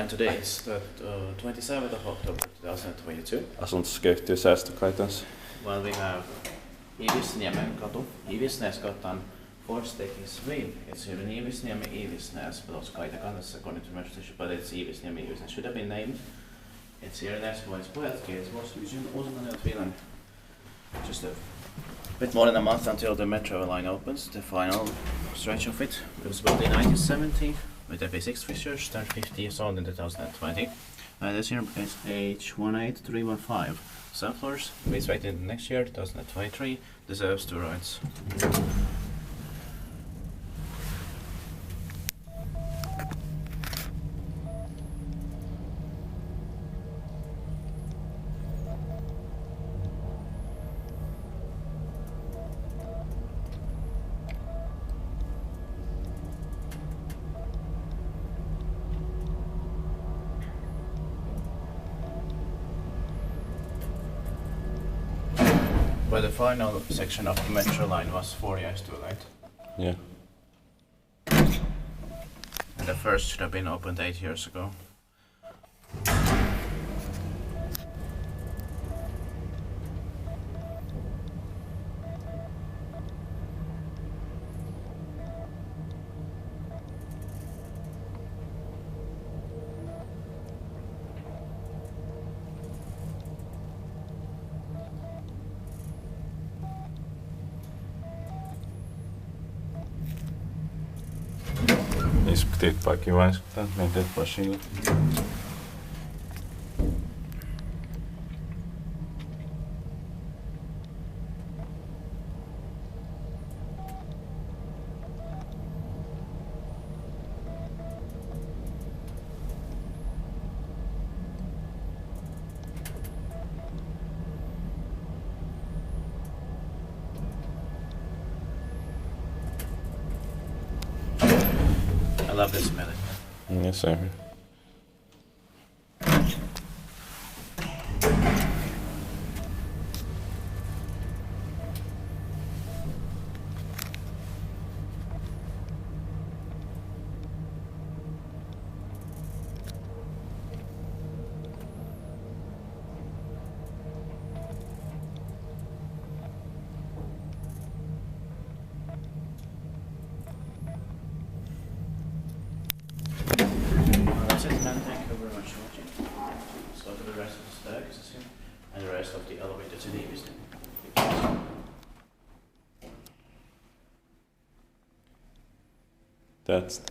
And today is the 27th of October 2022. Asuntoskeittiö säästökaitansa. Well, we have Iivisniemenkatu. Iivisniemekatu force taking swing. It's here in Iivisnies, but also Kaitaa according to the metro station, but it's Iivisnies should have been named. It's here in Espoo. It was in Finland. Just a bit more than a month until the metro line opens, the final stretch of it. It was built in 1970 with FA6 fixtures, turned 50 years old in 2020. This year is H18315. Subfloors, we expect in next year, 2023, deserves 2 rides. But the final section of the metro line was 4 years too late. Yeah. And the first should have been opened 8 years ago. Inspekteert pakje wijzigheid met dit machine. I love this melody. Yes, sir. That's it, man. Thank you very much for watching. Let's go to the rest of the staircases here and the rest of the elevator to the Iivisniemenkatu. That's